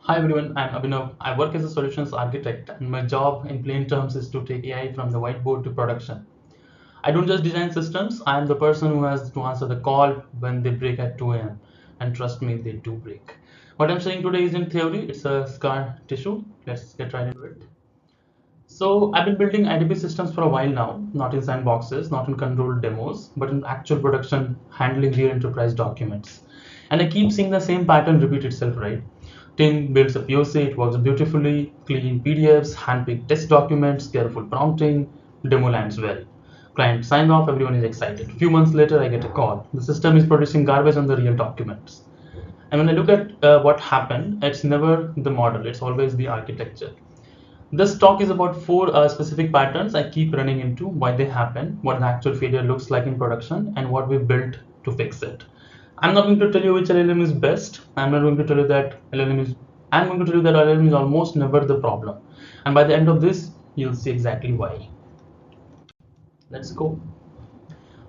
Hi everyone, I'm Abhinav. I work as a solutions architect, and my job in plain terms is to take AI from the whiteboard to production. I don't just design systems, I am the person who has to answer the call when they break at 2 a.m. And trust me, they do break. What I'm saying today isn't theory, it's a scar tissue. Let's get right into it. So, I've been building IDP systems for a while now, not in sandboxes, not in controlled demos, but in actual production, handling real enterprise documents. And I keep seeing the same pattern repeat itself, right? Team builds a POC, it works beautifully, clean PDFs, handpicked test documents, careful prompting, demo lands well. Client signs off, everyone is excited. A few months later, I get a call. The system is producing garbage on the real documents. And when I look at what happened, it's never the model, it's always the architecture. This talk is about four specific patterns I keep running into, why they happen, what the actual failure looks like in production, and what we built to fix it. I'm not going to tell you which LLM is best. I'm not going to tell you that LLM is. I'm going to tell you that LLM is almost never the problem. And by the end of this, you'll see exactly why. Let's go.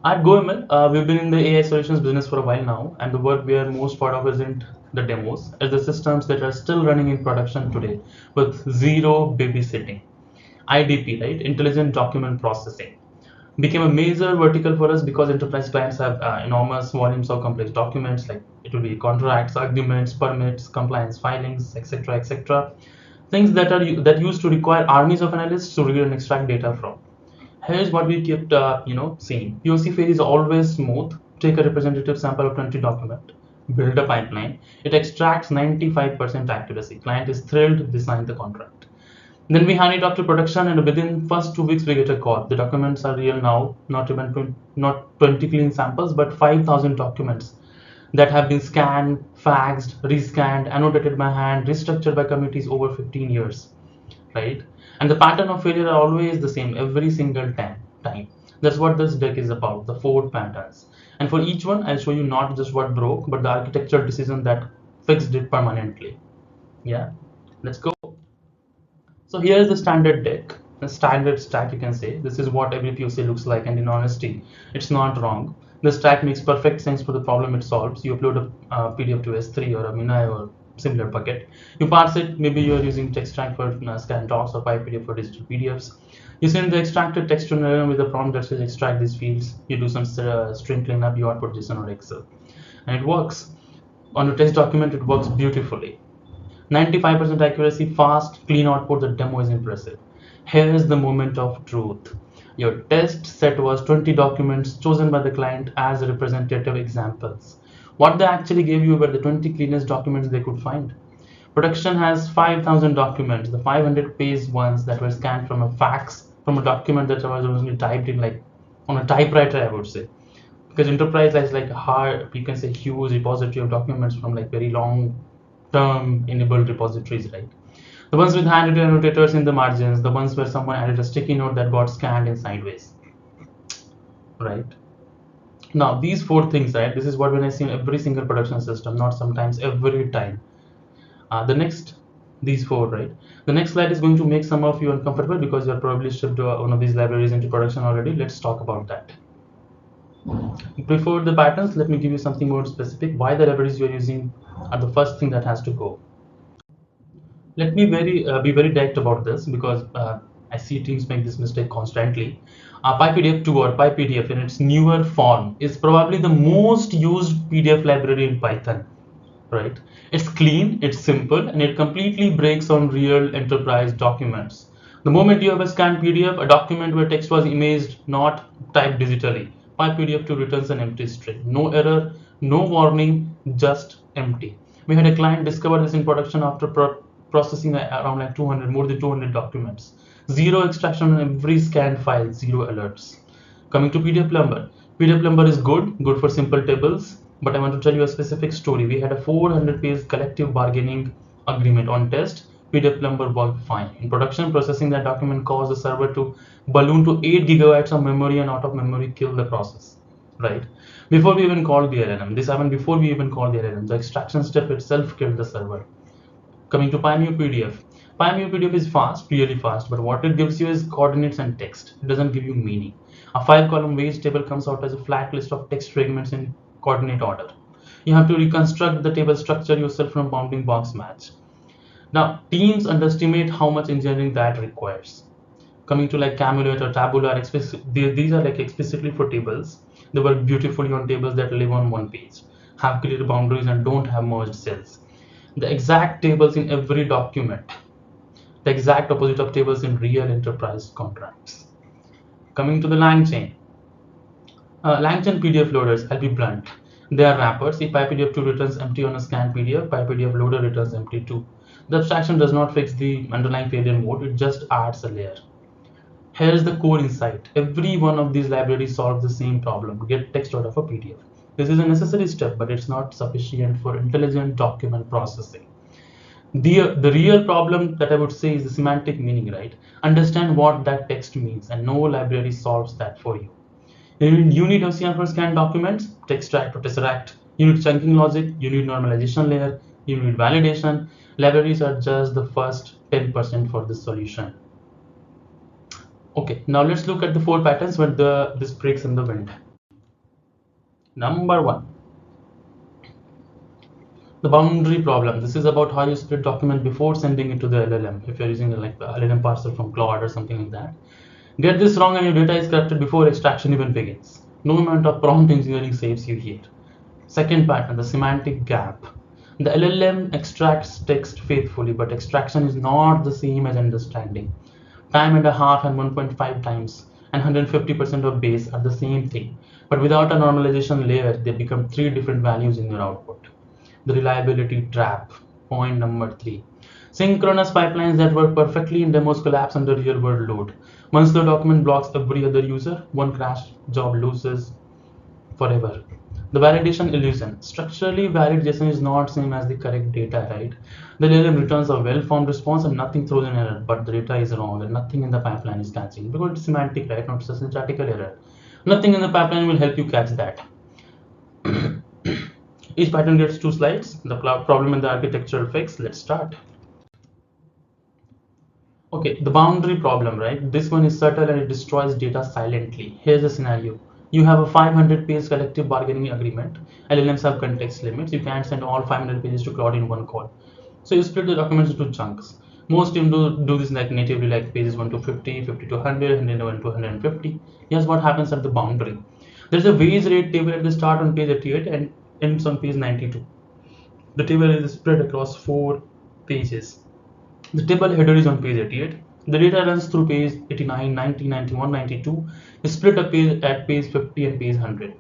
At GoML, we've been in the AI solutions business for a while now, and the work we are most proud of isn't the demos, it's the systems that are still running in production today with zero babysitting. IDP, right? Intelligent Document Processing, became a major vertical for us because enterprise clients have enormous volumes of complex documents, like it will be contracts, agreements, permits, compliance filings, etc., etc. Things that used to require armies of analysts to read and extract data from. Here's what we kept, seeing. POC phase is always smooth. Take a representative sample of 20 document, build a pipeline. It extracts 95% accuracy. Client is thrilled. They sign the contract. Then we hand it off to production, and within first 2 weeks we get a call. The documents are real now, not 20 clean samples, but 5,000 documents that have been scanned, faxed, rescanned, annotated by hand, restructured by committees over 15 years, right? And the pattern of failure are always the same every single time. That's what this deck is about, the four patterns. And for each one, I'll show you not just what broke, but the architectural decision that fixed it permanently. Yeah, let's go. So here's the standard deck, the standard stack, you can say. This is what every POC looks like, and in honesty, it's not wrong. The stack makes perfect sense for the problem it solves. You upload a PDF to S3 or a Minai or similar bucket. You parse it, maybe you're using text extract for scan docs or PyPDF for digital PDFs. You send the extracted text to an LLM with a prompt that says extract these fields. You do some string cleanup, you output JSON or Excel. And it works. On a test document, it works beautifully. 95% accuracy, fast, clean output. The demo is impressive. Here is the moment of truth. Your test set was 20 documents chosen by the client as representative examples. What they actually gave you were the 20 cleanest documents they could find. Production has 5,000 documents, the 500-page ones that were scanned from a fax, from a document that was originally typed in like on a typewriter, I would say. Because enterprise has like a hard, you can say, huge repository of documents from like very long term enabled repositories, right? The ones with handwritten annotators in the margins, the ones where someone added a sticky note that got scanned in sideways, right? Now, these four things, right? This is what when I see in every single production system, not sometimes, every time. The next, these four, right? The next slide is going to make some of you uncomfortable because you're probably shipped one of these libraries into production already. Let's talk about that. Before the patterns, let me give you something more specific. Why the libraries you're using are the first thing that has to go. Let me be very direct about this because I see teams make this mistake constantly. PyPDF2 or PyPDF in its newer form is probably the most used PDF library in Python, right? It's clean, it's simple, and it completely breaks on real enterprise documents. The moment you have a scanned PDF, a document where text was imaged, not typed digitally, PyPDF2 returns an empty string. No error, no warning, just empty. We had a client discover this in production after processing around like 200, more than 200 documents. Zero extraction on every scanned file, zero alerts. Coming to PDF Plumber. PDF Plumber is good for simple tables, but I want to tell you a specific story. We had a 400-page collective bargaining agreement on test. PDF Plumber worked fine. In production, processing that document caused the server to balloon to 8 gigabytes of memory, and out of memory kill the process, right? Before we even called the LLM. This happened before we even called the LLM. The extraction step itself killed the server. Coming to Pioneer PDF. Pioneer PDF is fast, really fast, but what it gives you is coordinates and text. It doesn't give you meaning. A 5-column wage table comes out as a flat list of text fragments in coordinate order. You have to reconstruct the table structure yourself from bounding box match. Now, teams underestimate how much engineering that requires. Coming to like Camelot or Taboola, these are like explicitly for tables. They work beautifully on tables that live on one page, have clear boundaries, and don't have merged cells. The exact tables in every document, the exact opposite of tables in real enterprise contracts. Coming to the LangChain. LangChain PDF loaders, I'll be blunt. They are wrappers. If PyPDF2 returns empty on a scanned PDF, PyPDF loader returns empty too. The abstraction does not fix the underlying failure mode, it just adds a layer. Here's the core insight. Every one of these libraries solves the same problem, get text out of a PDF. This is a necessary step, but it's not sufficient for intelligent document processing. The real problem that I would say is the semantic meaning, right? Understand what that text means, and no library solves that for you. You need OCR for scanned documents, text extract or tesseract. You need chunking logic, you need normalization layer, you need validation. Libraries are just the first 10% for this solution. Okay, now let's look at the 4 patterns when this breaks in the wind. Number 1, the boundary problem. This is about how you split document before sending it to the LLM. If you're using like the LLM parser from Claude or something like that, get this wrong and your data is corrupted before extraction even begins. No amount of prompt engineering saves you here. Second pattern, the semantic gap. The LLM extracts text faithfully, but extraction is not the same as understanding. Time and a half and 1.5 times and 150% of base are the same thing, but without a normalization layer, they become 3 different values in your output. The reliability trap, point number 3. Synchronous pipelines that work perfectly in demos collapse under real world load. Once the document blocks every other user, one crash job loses forever. The validation illusion. Structurally valid JSON is not same as the correct data, right? The LLM returns a well-formed response and nothing throws an error, but the data is wrong and nothing in the pipeline is catching because it's semantic, right? Not just a syntactical error. Nothing in the pipeline will help you catch that. Each pattern gets 2 slides. The problem and the architectural fix. Let's start. Okay, the boundary problem, right? This one is subtle and it destroys data silently. Here's the scenario. You have a 500-page collective bargaining agreement. LLMs have context limits. You can't send all 500 pages to Claude in one call. So you split the documents into chunks. Most teams do this like natively, like pages 1 to 50, 50 to 100, 101 to 150. Here's what happens at the boundary. There's a wage rate table at the start on page 88 and ends on page 92. The table is spread across 4 pages. The table header is on page 88. The data runs through page 89, 90, 91, 92. Is split up at page 50 and page 100.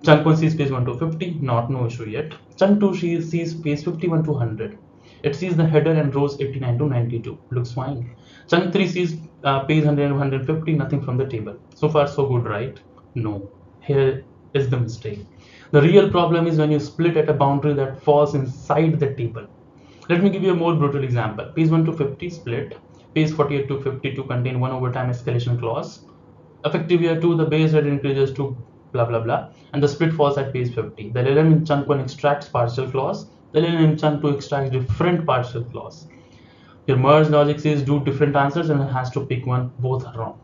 Chunk 1 sees page 1 to 50, no issue yet. Chunk 2 sees page 51 to 100. It sees the header and rows 89 to 92. Looks fine. Chunk 3 sees page 100 and 150, nothing from the table. So far so good, right? No. Here is the mistake. The real problem is when you split at a boundary that falls inside the table. Let me give you a more brutal example. Page 1 to 50 split. Page 48 to 52 contain one overtime escalation clause. Effective year 2, the base rate increases to blah blah blah, and the split falls at page 50. The LLM in chunk 1 extracts partial clause. The LLM in chunk 2 extracts different partial clause. Your merge logic says do different answers and it has to pick one. Both are wrong.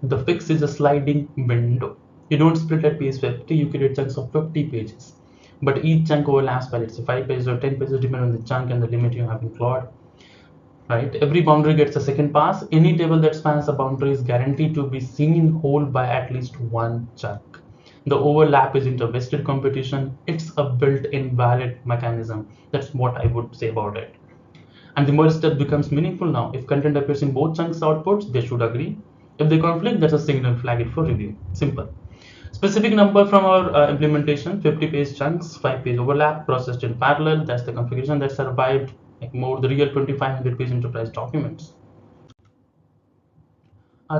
The fix is a sliding window. You don't split at page 50, you create chunks of 50 pages. But each chunk overlaps by let's say 5 pages or 10 pages depending on the chunk and the limit you have in Claude. Right? Every boundary gets a second pass. Any table that spans a boundary is guaranteed to be seen in whole by at least one chunk. The overlap isn't a vested competition, it's a built-in valid mechanism. That's what I would say about it. And the merge step becomes meaningful now. If content appears in both chunks outputs, they should agree. If they conflict, that's a signal, flag it for review. Simple. Specific number from our implementation, 50 page chunks, 5 page overlap, processed in parallel. That's the configuration that survived like more the real 2500 page enterprise documents.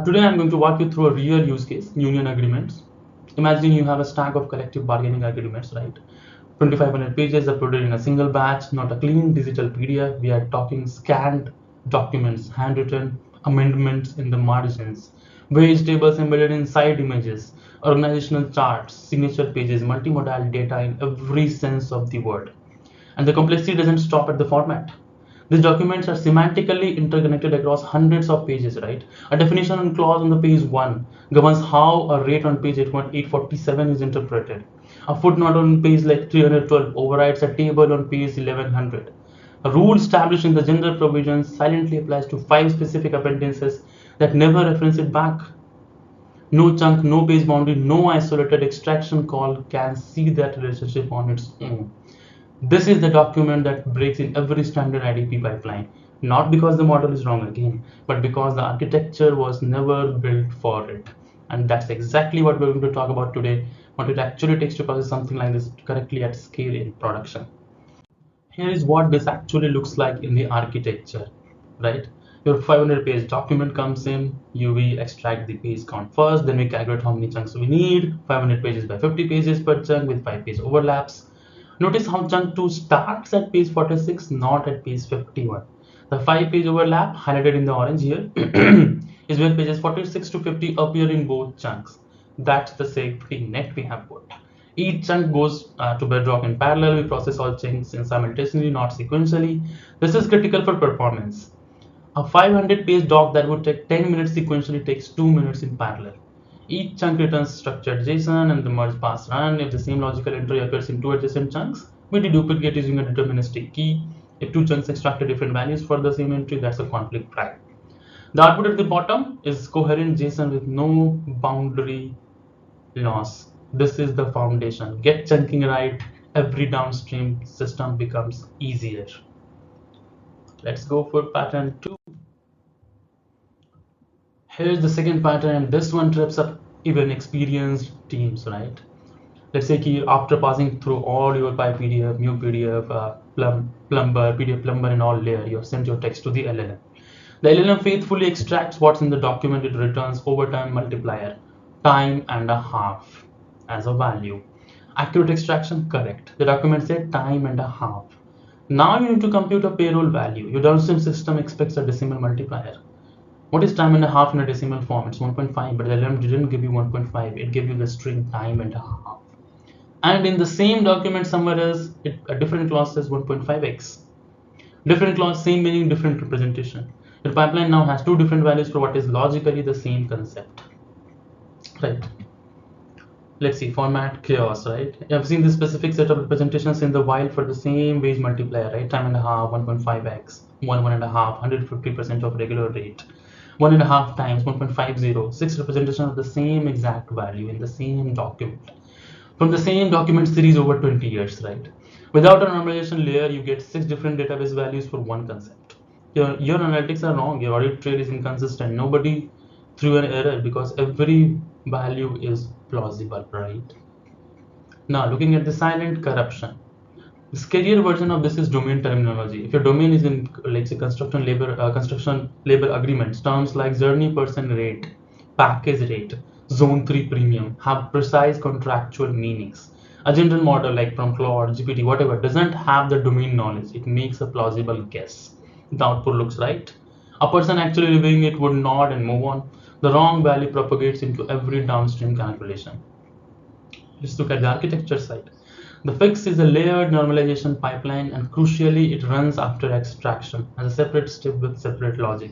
Today I'm going to walk you through a real use case, union agreements. Imagine you have a stack of collective bargaining agreements, right? 2500 pages uploaded in a single batch, not a clean digital PDF. We are talking scanned documents, handwritten amendments in the margins, wage tables embedded inside images, organizational charts, signature pages, multimodal data in every sense of the word. And the complexity doesn't stop at the format. These documents are semantically interconnected across hundreds of pages, right? A definition and clause on the page 1 governs how a rate on page 847 is interpreted. A footnote on page like 312 overrides a table on page 1100. A rule established in the general provisions silently applies to 5 specific appendices that never reference it back. No chunk, no page boundary, no isolated extraction call can see that relationship on its own. This is the document that breaks in every standard IDP pipeline, not because the model is wrong again, but because the architecture was never built for it. And that's exactly what we're going to talk about today, what it actually takes to process something like this correctly at scale in production. Here is what this actually looks like in the architecture, right? Your 500-page document comes in, we extract the page count first, then we calculate how many chunks we need, 500 pages by 50 pages per chunk with 5 page overlaps. Notice how chunk 2 starts at page 46, not at page 51. The 5 page overlap highlighted in the orange here is where pages 46 to 50 appear in both chunks. That's the safety net we have put. Each chunk goes to Bedrock in parallel. We process all chunks simultaneously, not sequentially. This is critical for performance. A 500-page doc that would take 10 minutes sequentially takes 2 minutes in parallel. Each chunk returns structured JSON and the merge pass run. If the same logical entry occurs in 2 adjacent chunks, we deduplicate using a deterministic key. If 2 chunks extracted different values for the same entry, that's a conflict flag. The output at the bottom is coherent JSON with no boundary loss. This is the foundation. Get chunking right, every downstream system becomes easier. Let's go for pattern 2. Here's the second pattern, and this one trips up even experienced teams, right? Let's say after passing through all your PyPDF, new PDF, Plumber, PDF Plumber, and all layer, you have sent your text to the LLM. The LLM faithfully extracts what's in the document. It returns overtime multiplier, time and a half as a value. Accurate extraction, correct. The document said time and a half. Now you need to compute a payroll value. Your downstream system expects a decimal multiplier. What is time and a half in a decimal form? It's 1.5, but the LLM didn't give you 1.5. It gave you the string time and a half. And in the same document somewhere else, a different clause says 1.5x. Different clause, same meaning, different representation. Your pipeline now has 2 different values for what is logically the same concept. Right. Let's see, format chaos, right? I've seen this specific set of representations in the while for the same wage multiplier, right? Time and a half, 1.5x, 1.5, 150% of regular rate, 1.5 times 1.50, 6 representations of the same exact value in the same document. From the same document series over 20 years, right? Without a normalization layer, you get 6 different database values for one concept. Your analytics are wrong, your audit trail is inconsistent. Nobody threw an error because every value is plausible, right? Now, looking at the silent corruption. The scarier version of this is domain terminology. If your domain is in, like, say, construction labor agreements, terms like journey person rate, package rate, zone 3 premium have precise contractual meanings. A general model like from Claude, GPT, whatever, doesn't have the domain knowledge. It makes a plausible guess. The output looks right. A person actually reviewing it would nod and move on. The wrong value propagates into every downstream calculation. Let's look at the architecture side. The fix is a layered normalization pipeline, and crucially, it runs after extraction as a separate step with separate logic.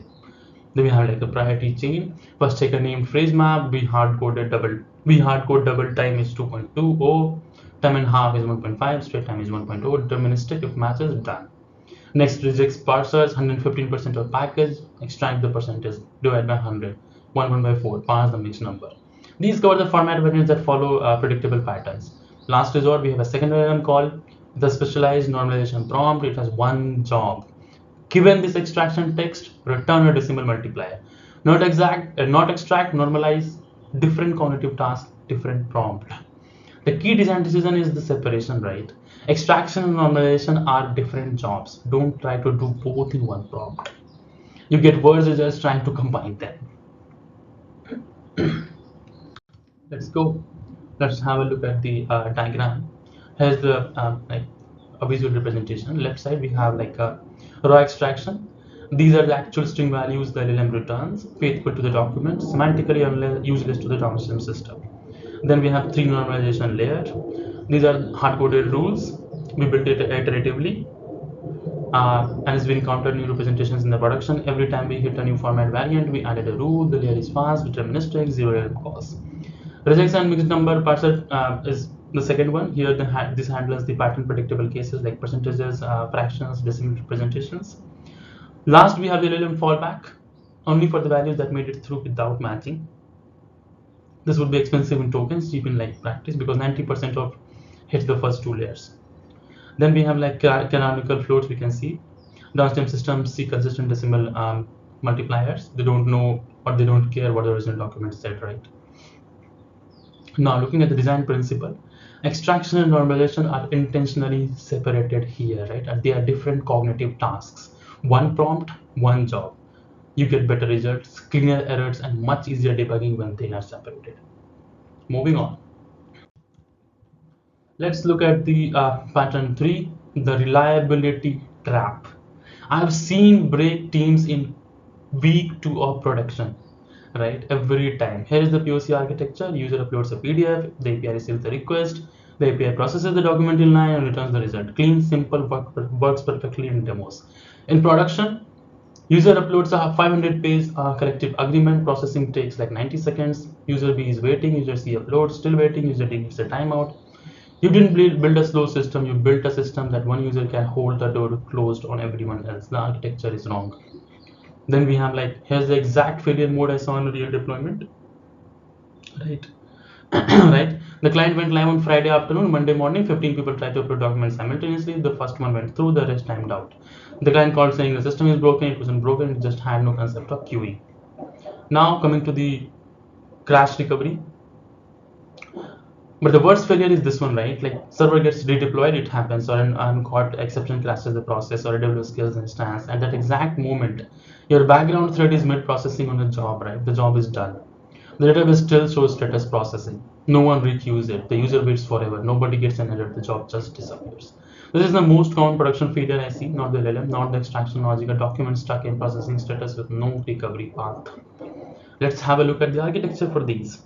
Then we have like a priority chain. First, take a named phrase map. We hard code double time is 2.20, time and half is 1.5, straight time is 1.0. Deterministic if matches, done. Next, rejects parsers, 115% of package, extract the percentage, divide by 100, 1 by 4, parse the mixed number. These cover the format variants that follow predictable patterns. Last resort, we have a second LLM call, the specialized normalization prompt. It has one job. Given this extraction text, return a decimal multiplier. Not extract, normalize, different cognitive task, different prompt. The key design decision is the separation, right? Extraction and normalization are different jobs. Don't try to do both in one prompt. You get worse results trying to combine them. Let's go. Let's have a look at the diagram. Here's the like a visual representation. Left side we have like a raw extraction. These are the actual string values the LLM returns, faithful to the document, semantically useless to the downstream system. Then we have 3 normalization layer. These are hard-coded rules. We built it iteratively, and as we encounter new representations in the production, every time we hit a new format variant, we added a rule. The layer is fast, deterministic, zero error cost. Rejects and mixed number parser is The second one here, this handles the pattern predictable cases like percentages, fractions, decimal representations. Last, we have the LLM fallback, only for the values that made it through without matching. This would be expensive in tokens, cheap in like practice, because 90% of hits the first two layers. Then we have like canonical floats. We can see downstream systems see consistent decimal multipliers. They don't know or they don't care what the original document said, right? Now, looking at the design principle, extraction and normalization are intentionally separated here, right? And they are different cognitive tasks. One prompt, one job. You get better results, cleaner errors, and much easier debugging when they are separated. Moving on. Let's look at the pattern 3, the reliability trap. I've seen break teams in week 2 of production, right? Every time. Here is the POC architecture. User uploads a PDF, the API receives the request, the API processes the document in line and returns the result. Clean, simple, works perfectly in demos. In production, user uploads a 500-page collective agreement. Processing takes like 90 seconds. User B is waiting, user C uploads, still waiting, user D needs a timeout. You didn't build a slow system, you built a system that one user can hold the door closed on everyone else. The architecture is wrong. Then we have like, here's the exact failure mode I saw in a real deployment, right? Right? The client went live on Friday afternoon, Monday morning, 15 people tried to upload documents simultaneously. The first one went through, the rest timed out. The client called saying the system is broken, it wasn't broken, it just had no concept of QE. Now coming to the crash recovery. But the worst failure is this one, right? Like server gets redeployed, it happens, or an uncaught exception crashes the process, or AWS kills instance. At that exact moment, your background thread is mid-processing on a job, right? The job is done. The database still shows status processing. No one requeues it. The user waits forever. Nobody gets an error. The job just disappears. This is the most common production failure I see, not the LLM, not the extraction logic, a document stuck in processing status with no recovery path. Let's have a look at the architecture for these.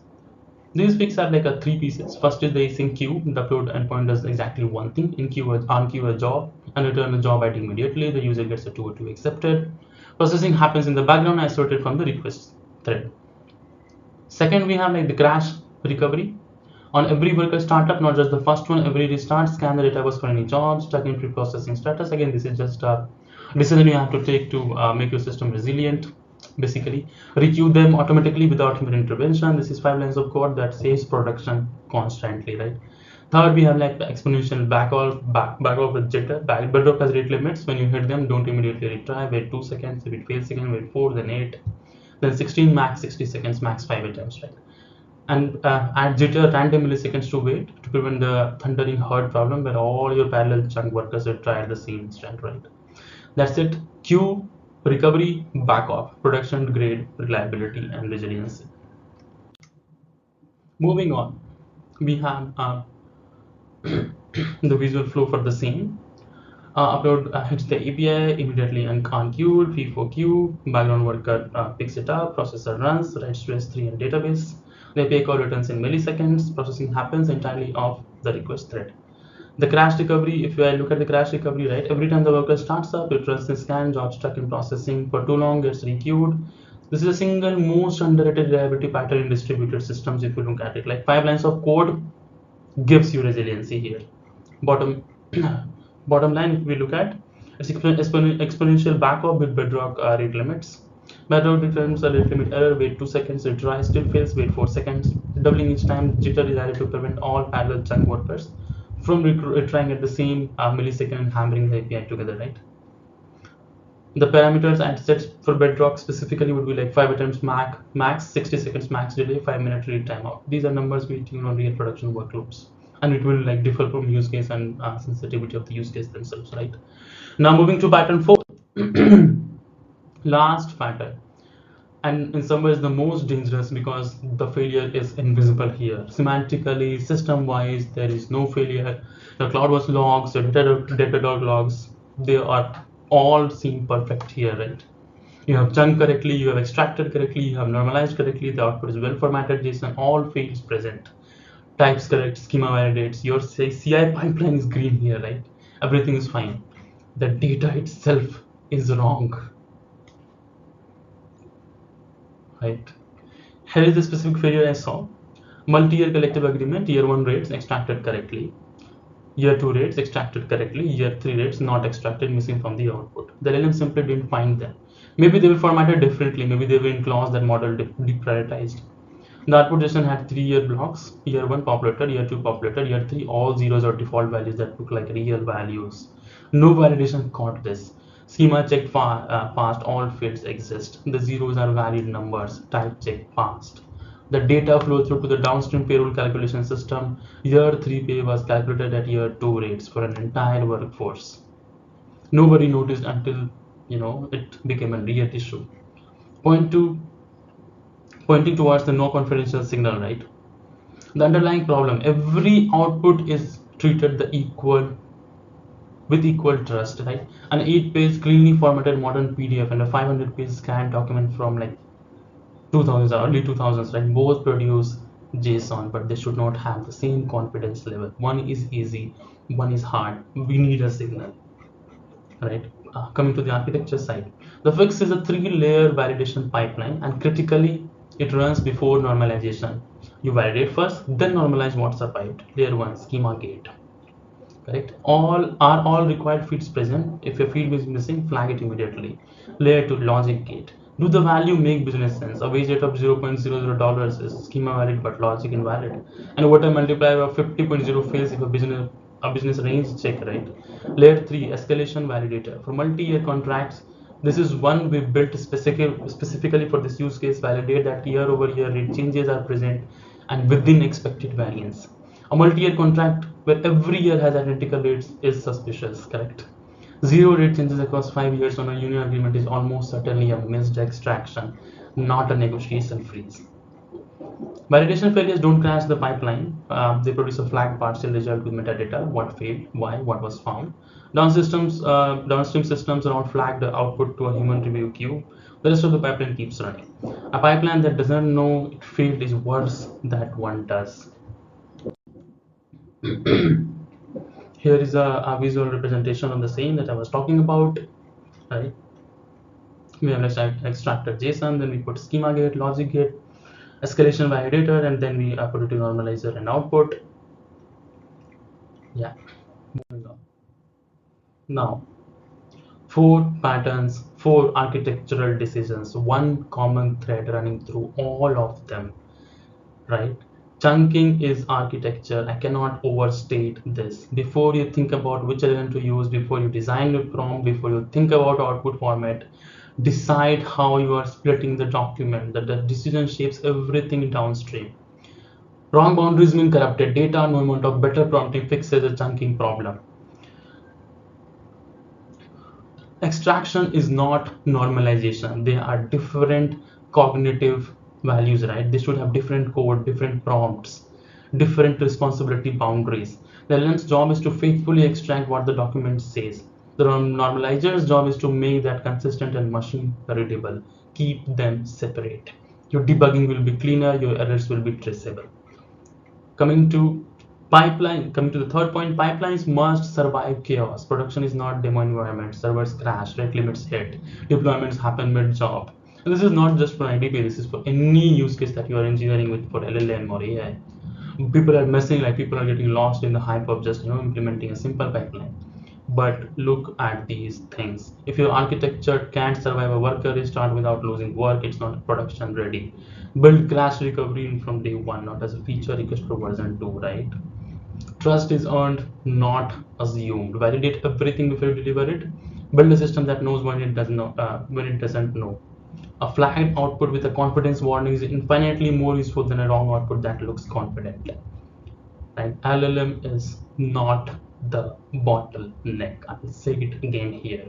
These picks are like a three pieces. First is the async queue. The upload endpoint does exactly one thing: in queue, on queue a job, and return the job ID immediately. The user gets a 202 accepted. Processing happens in the background, isolated from the request thread. Second, we have like the crash recovery. On every worker startup, not just the first one, every restart, scan the database for any jobs, stuck in pre-processing status. Again, this is just a decision you have to take to make your system resilient. Basically, requeue them automatically without human intervention. This is 5 lines of code that saves production constantly, right? Third, we have like the exponential backoff with jitter. Bedrock has rate limits. When you hit them, don't immediately retry. Wait 2 seconds. If it fails again, wait 4, then 8, then 16, max 60 seconds, max 5 attempts, right? And add jitter random milliseconds to wait to prevent the thundering herd problem where all your parallel chunk workers will try at the same instant, right? That's it. Queue, recovery, back off, production grade, reliability, and resiliency. Moving on, we have the visual flow for the same. Upload hits the API immediately and unqueued, FIFO queue, background worker picks it up, processor runs, writes to S3 and database. The API call returns in milliseconds, processing happens entirely off the request thread. The crash recovery, if I look at the crash recovery, right, every time the worker starts up, it runs the scan, job stuck in processing for too long, gets requeued. This is a single most underrated reliability pattern in distributed systems if you look at it. Like 5 lines of code gives you resiliency here. Bottom bottom line, if we look at it's exponential backup with bedrock rate limits. Bedrock returns a rate limit error, wait 2 seconds, retry, still fails, wait 4 seconds. Doubling each time, jitter is added to prevent all parallel chunk workers from retrying at the same millisecond and hammering the API together, right? The parameters and sets for bedrock specifically would be like 5 attempts max, 60 seconds max delay, 5-minute read timeout. These are numbers we tune on real production workloads, and it will like differ from use case and sensitivity of the use case themselves, right? Now moving to pattern 4. Last pattern, and in some ways the most dangerous because the failure is invisible here. Semantically, system wise, there is no failure. The CloudWatch logs, the Datadog logs, they are all seem perfect here, right? You have chunked correctly, you have extracted correctly, you have normalized correctly, the output is well formatted JSON, all fields present. Types correct, schema validates, your CI pipeline is green here, right? Everything is fine. The data itself is wrong, right? Here is the specific failure I saw. Multi-year collective agreement, year 1 rates extracted correctly, year 2 rates extracted correctly, year 3 rates not extracted, missing from the output. The LLM simply didn't find them. Maybe they were formatted differently, maybe they were in clause that model deprioritized. The output JSON had 3-year blocks, year 1 populated, year 2 populated, year 3 all zeros or default values that look like real values. No validation caught this. Schema checked fast, all fields exist. The zeros are valid numbers, type check fast. The data flow through to the downstream payroll calculation system. Year 3 pay was calculated at year 2 rates for an entire workforce. Nobody noticed until it became a real issue. Point two, pointing towards the no confidential signal, right? The underlying problem, every output is treated the equal with equal trust, right? An 8-page cleanly formatted modern PDF and a 500-page scanned document from like 2000s or early 2000s, right? Both produce JSON, but they should not have the same confidence level. One is easy, one is hard. We need a signal, right? Coming to the architecture side, the fix is a 3-layer validation pipeline, and critically, it runs before normalization. You validate first, then normalize what survived. Layer 1, schema gate. Correct. All required fields present. If a field is missing, flag it immediately. Layer 2, logic gate. Do the value make business sense? A wage rate of $0.00 is schema valid but logic invalid. And overtime multiplier of 50.0 fails if a business range check, right? Layer 3, escalation validator. For multi-year contracts, this is one we built specifically for this use case. Validate that year over year rate changes are present and within expected variance. A multi-year contract where every year has identical rates is suspicious, correct? Zero rate changes across 5 years on a union agreement is almost certainly a missed extraction, not a negotiation freeze. Validation failures don't crash the pipeline. They produce a flagged partial result with metadata, what failed, why, what was found. Downstream systems around flag the output to a human review queue. The rest of the pipeline keeps running. A pipeline that doesn't know it failed is worse than one does. Here is a visual representation of the same that I was talking about, right? We have extracted JSON, then we put schema gate, logic gate, escalation validator, and then we put it to normalizer and output. Yeah, moving on. Now, 4 patterns, 4 architectural decisions, one common thread running through all of them, right? Chunking is architecture. I cannot overstate this. Before you think about which element to use, before you design your prompt, before you think about output format, decide how you are splitting the document. That the decision shapes everything downstream. Wrong boundaries mean corrupted data. No amount of better prompting fixes the chunking problem. Extraction is not normalization. They are different cognitive values, right? They should have different code, different prompts, different responsibility boundaries. The LLM's job is to faithfully extract what the document says. The normalizer's job is to make that consistent and machine readable. Keep them separate. Your debugging will be cleaner, your errors will be traceable. Coming to the third point, pipelines must survive chaos. Production is not demo environment. Servers crash, rate limits hit, deployments happen mid-job. And this is not just for IDP, this is for any use case that you are engineering with for LLM or AI. People are messing, like people are getting lost in the hype of just implementing a simple pipeline. But look at these things. If your architecture can't survive a worker restart without losing work, it's not production ready. Build crash recovery from day one, not as a feature request for version 2, right? Trust is earned, not assumed. Validate everything before you deliver it. Build a system that knows when it doesn't know. A flagged output with a confidence warning is infinitely more useful than a wrong output that looks confident. Right? LLM is not the bottleneck. I will say it again here.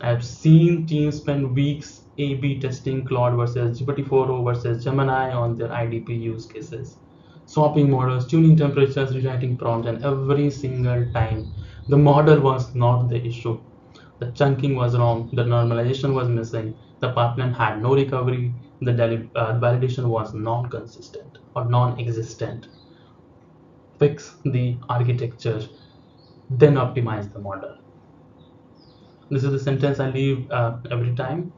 I've seen teams spend weeks A/B testing Claude versus GPT-4o versus Gemini on their IDP use cases, swapping models, tuning temperatures, rewriting prompts, and every single time the model was not the issue. The chunking was wrong, the normalization was missing, the pipeline had no recovery, the validation was non-consistent or non-existent. Fix the architecture, then optimize the model. This is the sentence I leave every time.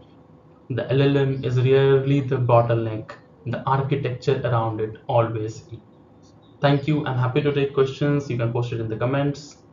The LLM is rarely the bottleneck. the architecture around it always. Thank you. I'm happy to take questions. You can post it in the comments.